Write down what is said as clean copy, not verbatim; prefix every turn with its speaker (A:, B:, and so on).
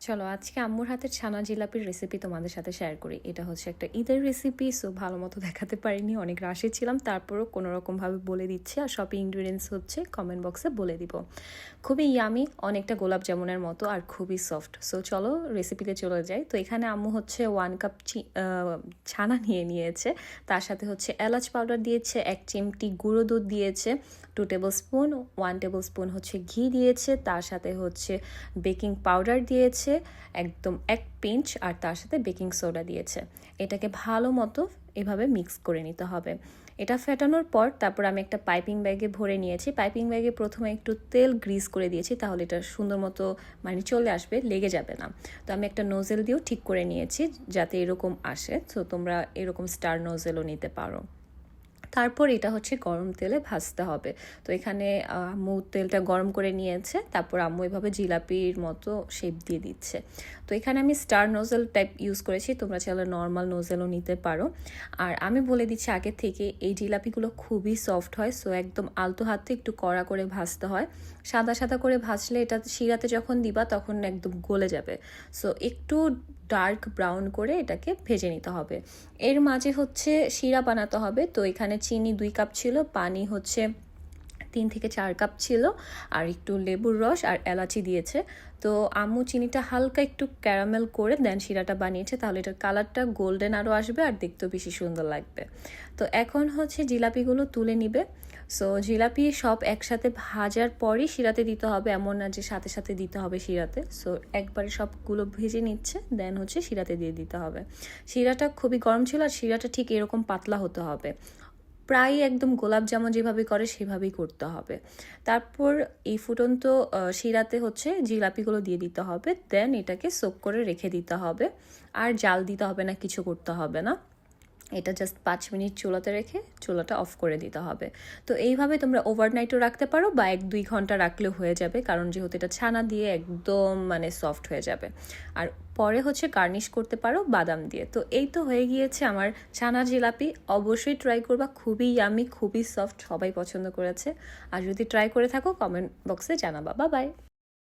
A: চলো আজকে আম্মুর হাতের ছানা জিলাপির রেসিপি তোমাদের সাথে শেয়ার করি। এটা হচ্ছে একটা ঈদের রেসিপি, সো ভালো মতো দেখাতে পারিনি, অনেক রাশে ছিলাম, তারপরও কোনো রকমভাবে বলে দিচ্ছি। আর সব ইনগ্রিডিয়েন্টস হচ্ছে কমেন্ট বক্সে বলে দিব। খুবই ইয়ামি, অনেকটা গোলাপ জামুনের মতো আর খুবই সফট। সো চলো রেসিপিতে চলে যাই। তো এখানে আম্মু হচ্ছে 1 কাপ ছানা নিয়েছে, তার সাথে হচ্ছে এলাচ পাউডার দিয়েছে, 1 চিমটি গুঁড়ো দুধ দিয়েছে, 2 টেবিল স্পুন, 1 টেবিল স্পুন হচ্ছে ঘি দিয়েছে, তার সাথে হচ্ছে বেকিং পাউডার দিয়েছে একদম 1 পিঞ্চ, আর তার সাথে বেকিং সোডা দিয়েছে। এটাকে ভালো মতো এভাবে মিক্স করে নিতে হবে। এটা ফেটানোর পর তারপর আমি একটা পাইপিং ব্যাগে ভরে নিয়েছি। পাইপিং ব্যাগে প্রথমে একটু তেল গ্রিস করে দিয়েছি, তাহলে এটা সুন্দর মতো মানে চলে আসবে, লেগে যাবে না। তো আমি একটা নোজেল দিয়েও ঠিক করে নিয়েছি যাতে এরকম আসে। তো তোমরা এরকম স্টার নোজেলও নিতে পারো। তারপর এটা হচ্ছে গরম তেলে ভাজতে হবে। তো এখানে আম্মু তেলটা গরম করে নিয়েছে, তারপর আম্মু এভাবে জিলাপির মতো শেপ দিয়ে দিচ্ছে। তো এখানে আমি স্টার নোজেল টাইপ ইউজ করেছি, তোমরা চাইলে নর্মাল নোজেলও নিতে পারো। আর আমি বলে দিচ্ছি আগে থেকে, এই জিলাপিগুলো খুবই সফট হয়, সো একদম আলতো হাতে একটু কড়া করে ভাজতে হয়। সাদা সাদা করে ভাজলে এটা শিরাতে যখন দিবা তখন একদম গলে যাবে। সো একটু ডার্ক ব্রাউন করে এটাকে ভেজে নিতে হবে। এর মাঝে হচ্ছে শিরা বানাতে হবে। তো এখানে চিনি 2 কাপ ছিল, পানি হচ্ছে 3 থেকে 4 কাপ ছিল, আর একটু লেবুর রস আর এলাচি দিয়েছে। তো আম্মু চিনিটা হালকা একটু ক্যারামেল করে দেন শিরাটা বানিয়েছে, তাহলে এটার কালারটা গোল্ডেন আরও আসবে আর দেখতেও বেশি সুন্দর লাগবে। তো এখন হচ্ছে জিলাপিগুলো তুলে নিবে। সো জিলাপি সব একসাথে ভাজার পরই শিরাতে দিতে হবে, এমন না যে সাথে সাথে দিতে হবে শিরাতে। সো একবারে সবগুলো ভেজে নিচ্ছে, দেন হচ্ছে শিরাতে দিয়ে দিতে হবে। শিরাটা খুবই গরম ছিল, আর শিরাটা ঠিক এরকম পাতলা হতে হবে, প্রায় একদম গোলাপ জামুন যেভাবে করে সেভাবেই করতে হবে। তারপর এই ফুটন্ত শিরাতে হচ্ছে জিলাপিগুলো দিয়ে দিতে হবে, দেন এটাকে সোক করে রেখে দিতে হবে। আর জাল দিতে হবে না, কিছু করতে হবে না। এটা জাস্ট 5 মিনিট চুলাতে রেখে চুলাটা অফ করে দিতে হবে। তো এইভাবে তোমরা ওভারনাইটও রাখতে পারো বা 1-2 ঘন্টা রাখলেও হয়ে যাবে, কারণ যেহেতু এটা ছানা দিয়ে একদম মানে সফট হয়ে যাবে। আর পরে হচ্ছে গার্নিশ করতে পারো বাদাম দিয়ে। তো এই তো হয়ে গিয়েছে আমার ছানা জিলাপি। অবশ্যই ট্রাই করবা, খুবই ইয়ামি, খুবই সফট, সবাই পছন্দ করেছে। আর যদি ট্রাই করে থাকো কমেন্ট বক্সে জানাবা। Bye bye.